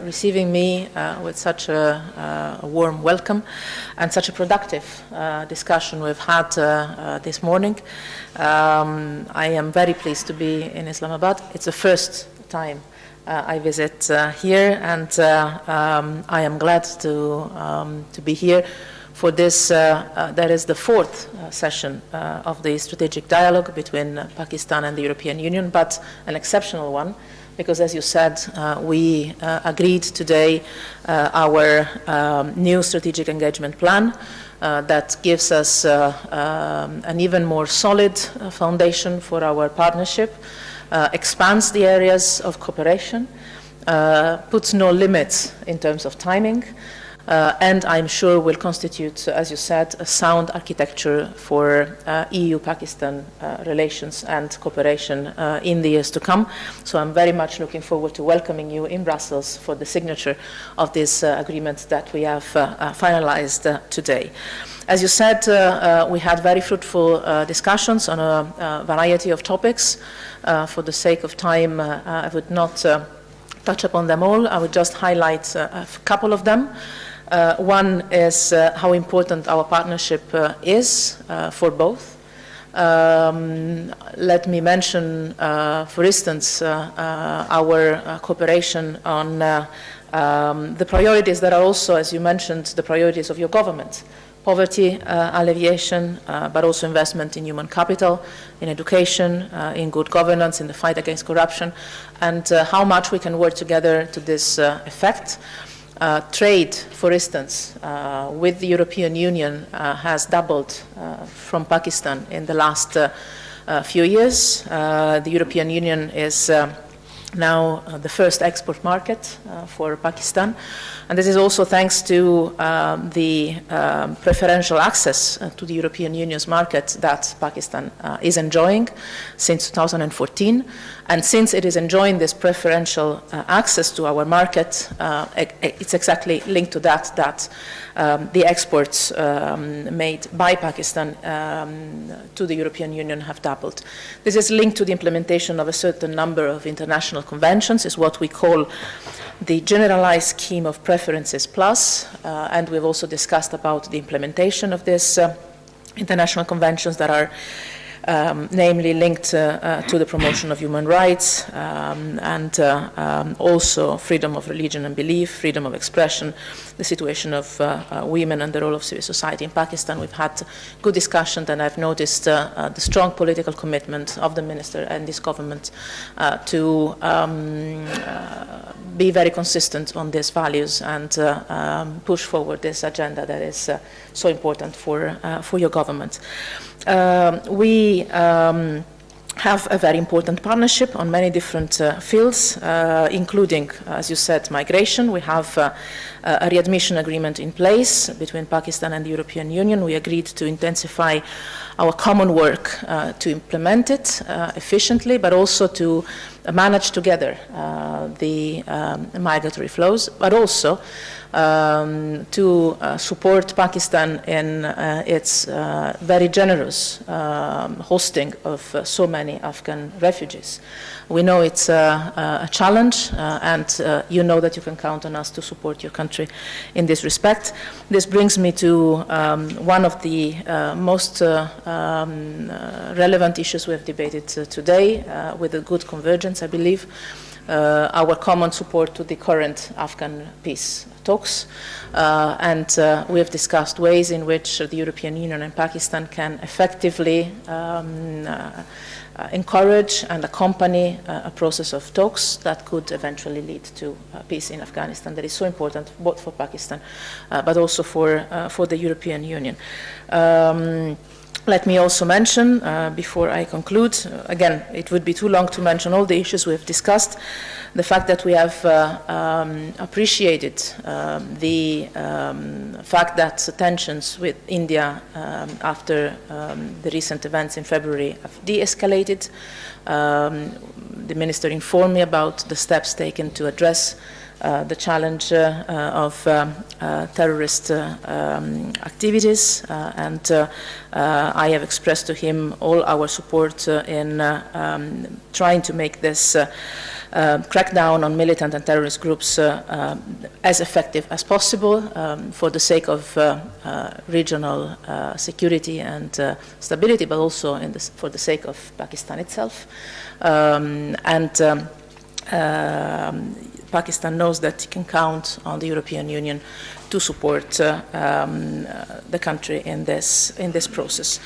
Receiving me with such a warm welcome and such a productive discussion we've had this morning. I am very pleased to be in Islamabad. It's the first time I visit here, and I am glad to be here for this. That is the fourth session of the strategic dialogue between Pakistan and the European Union, but an exceptional one, because, as you said, we agreed today our new strategic engagement plan that gives us an even more solid foundation for our partnership, expands the areas of cooperation, puts no limits in terms of timing, and I'm sure will constitute, as you said, a sound architecture for EU-Pakistan relations and cooperation in the years to come. So I'm very much looking forward to welcoming you in Brussels for the signature of this agreement that we have finalized today. As you said, we had very fruitful discussions on a variety of topics. For the sake of time, I would not touch upon them all. I would just highlight a couple of them. One is how important our partnership is for both. Let me mention, for instance, our cooperation on the priorities that are also, as you mentioned, the priorities of your government. Poverty alleviation, but also investment in human capital, in education, in good governance, in the fight against corruption, and how much we can work together to this effect. Trade, for instance, with the European Union has doubled from Pakistan in the last few years. The European Union is now the first export market for Pakistan. And this is also thanks to the preferential access to the European Union's market that Pakistan is enjoying since 2014. And since it is enjoying this preferential access to our market, it's exactly linked to that the exports made by Pakistan to the European Union have doubled. This is linked to the implementation of a certain number of international conventions, is what we call the Generalized Scheme of Preferences Plus, and we've also discussed about the implementation of these international conventions that are namely linked to the promotion of human rights and also freedom of religion and belief, freedom of expression, the situation of women and the role of civil society in Pakistan. We've had good discussion, and I've noticed the strong political commitment of the minister and his government to be very consistent on these values and push forward this agenda that is so important for your government. We have a very important partnership on many different fields, including, as you said, migration. We have a readmission agreement in place between Pakistan and the European Union. We agreed to intensify our common work to implement it efficiently, but also to manage together the migratory flows, but also to support Pakistan in its very generous hosting of so many Afghan refugees. We know it's a challenge, and you know that you can count on us to support your country in this respect. This brings me to one of the most relevant issues we have debated today, with a good convergence, I believe, our common support to the current Afghan peace talks, and we have discussed ways in which the European Union and Pakistan can effectively encourage and accompany a process of talks that could eventually lead to peace in Afghanistan that is so important both for Pakistan but also for the European Union. Let me also mention, before I conclude, again, it would be too long to mention all the issues we have discussed, the fact that we have appreciated the fact that tensions with India after the recent events in February have de-escalated. The minister informed me about the steps taken to address the challenge of terrorist activities, and I have expressed to him all our support in trying to make this crack down on militant and terrorist groups as effective as possible for the sake of regional security and stability, but also for the sake of Pakistan itself. Pakistan knows that it can count on the European Union to support the country in this process.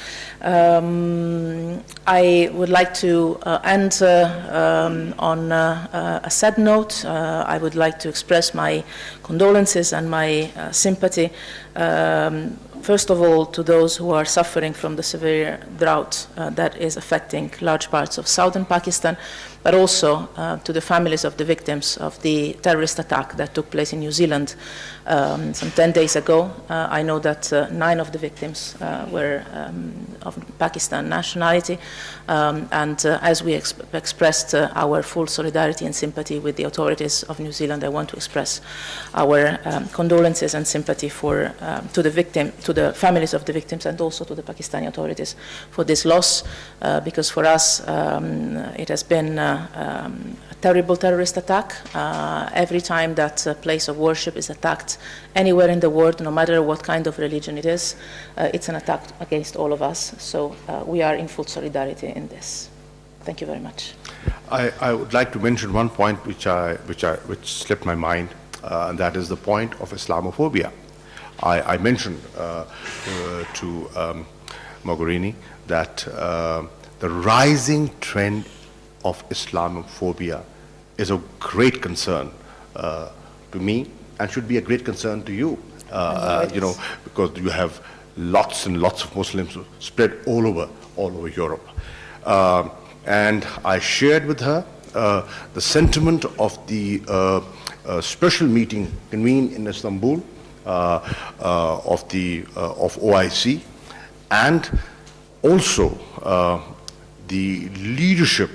I would like to end on a sad note. I would like to express my condolences and my sympathy, first of all, to those who are suffering from the severe drought that is affecting large parts of southern Pakistan, but also to the families of the victims of the terrorist attack that took place in New Zealand some 10 days ago. I know that 9 of the victims were of Pakistan nationality, and as we expressed our full solidarity and sympathy with the authorities of New Zealand, I want to express our condolences and sympathy to the families of the victims, and also to the Pakistani authorities for this loss, because for us it has been a terrible terrorist attack. Every time that a place of worship is attacked anywhere in the world, no matter what kind of religion it is, it's an attack against all of us. So we are in full solidarity in this. Thank you very much. I would like to mention one point which slipped my mind, and that is the point of Islamophobia. I mentioned to Mogherini that the rising trend of Islamophobia is a great concern to me, and should be a great concern to you, because you have lots and lots of Muslims spread all over Europe. And I shared with her the sentiment of the special meeting convened in Istanbul of OIC, and also the leadership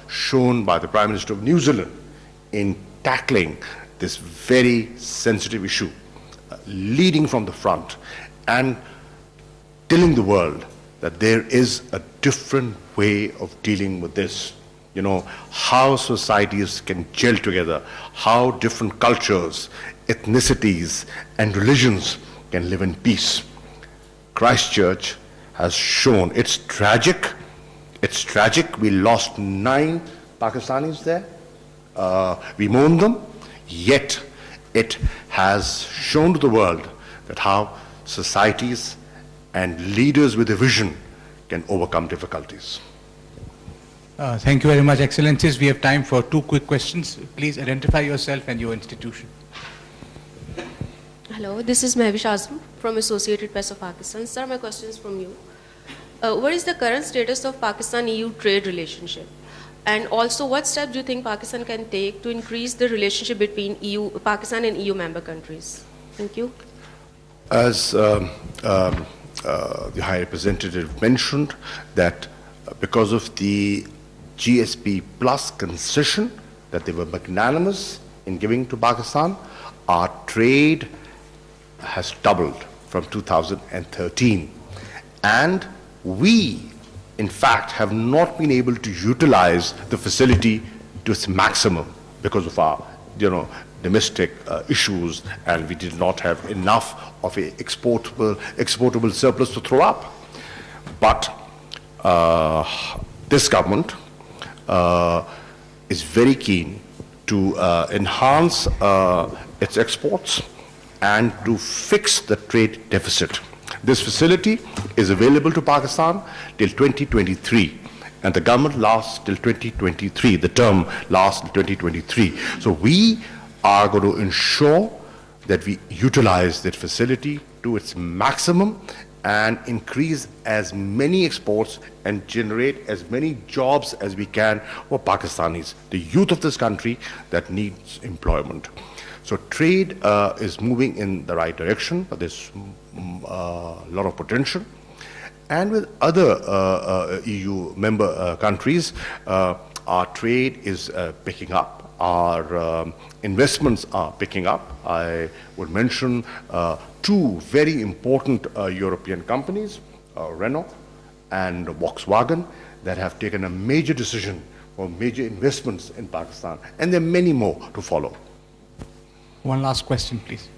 shown by the Prime Minister of New Zealand in tackling this very sensitive issue, leading from the front and telling the world that there is a different way of dealing with this. You know, how societies can gel together, how different cultures, ethnicities, and religions can live in peace. Christchurch has shown, it's tragic. We lost 9 Pakistanis there. We mourn them, yet it has shown to the world that how societies and leaders with a vision can overcome difficulties. Thank you very much, Excellencies. We have time for 2 quick questions. Please identify yourself and your institution. Hello, this is Mehvish Azam from Associated Press of Pakistan. Sir, my question is from you. What is the current status of Pakistan-EU trade relationship? And also, what steps do you think Pakistan can take to increase the relationship between Pakistan and EU member countries? Thank you. As the High Representative mentioned, that because of the GSP Plus concession, that they were magnanimous in giving to Pakistan, our trade has doubled from 2013. And we, in fact, have not been able to utilize the facility to its maximum because of our, domestic issues, and we did not have enough of an exportable surplus to throw up. But this government is very keen to enhance its exports and to fix the trade deficit. This facility is available to Pakistan till 2023, and the government lasts till 2023. The term lasts till 2023. So we are going to ensure that we utilize that facility to its maximum and increase as many exports and generate as many jobs as we can for Pakistanis, the youth of this country that needs employment. So trade is moving in the right direction, but there's a lot of potential. And with other EU member countries, our trade is picking up. Our investments are picking up. I would mention 2 very important European companies, Renault and Volkswagen, that have taken a major decision for major investments in Pakistan, and there are many more to follow. One last question, please.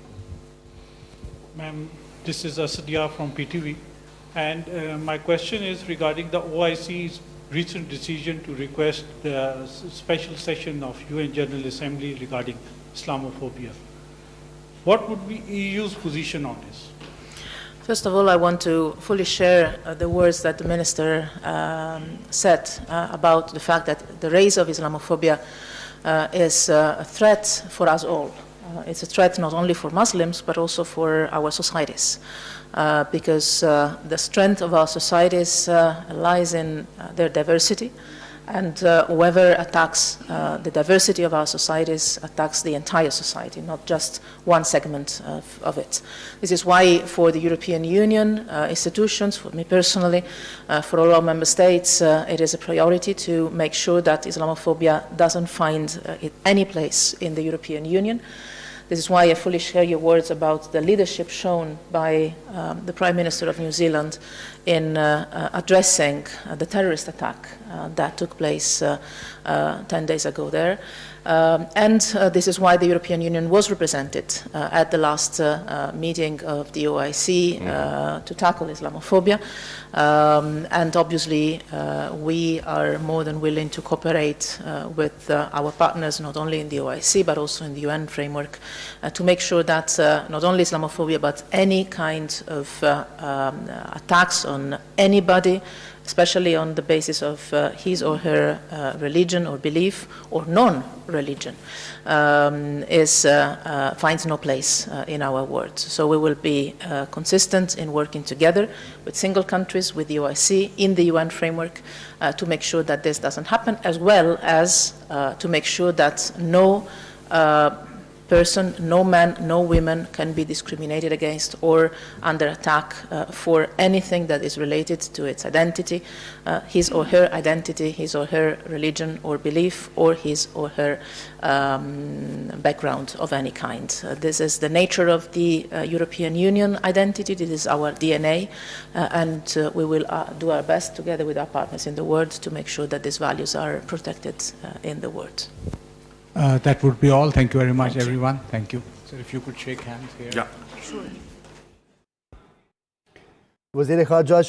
Ma'am, this is Asadia from PTV, and my question is regarding the OIC's recent decision to request the special session of UN General Assembly regarding Islamophobia. What would be EU's position on this? First of all, I want to fully share the words that the Minister said about the fact that the rise of Islamophobia is a threat for us all. It's a threat not only for Muslims, but also for our societies. Because the strength of our societies lies in their diversity, and whoever attacks the diversity of our societies attacks the entire society, not just one segment of it. This is why for the European Union institutions, for me personally, for all our member states, it is a priority to make sure that Islamophobia doesn't find any place in the European Union. This is why I fully share your words about the leadership shown by the Prime Minister of New Zealand in addressing the terrorist attack that took place 10 days ago there. And this is why the European Union was represented at the last meeting of the OIC to tackle Islamophobia. And obviously, we are more than willing to cooperate with our partners, not only in the OIC, but also in the UN framework, to make sure that not only Islamophobia, but any kind of attacks on anybody, especially on the basis of his or her religion or belief or non-religion, finds no place in our world. So we will be consistent in working together with single countries, with the OIC, in the UN framework, to make sure that this doesn't happen, as well as to make sure that no person, no man, no women can be discriminated against or under attack for anything that is related to its identity, his or her identity, his or her religion or belief, or his or her background of any kind. This is the nature of the European Union identity. This is our DNA, and we will do our best together with our partners in the world to make sure that these values are protected in the world. That would be all. Thank you very much, everyone. Thank you. So if you could shake hands here. Yeah. Sure. Wazir-e-Kharja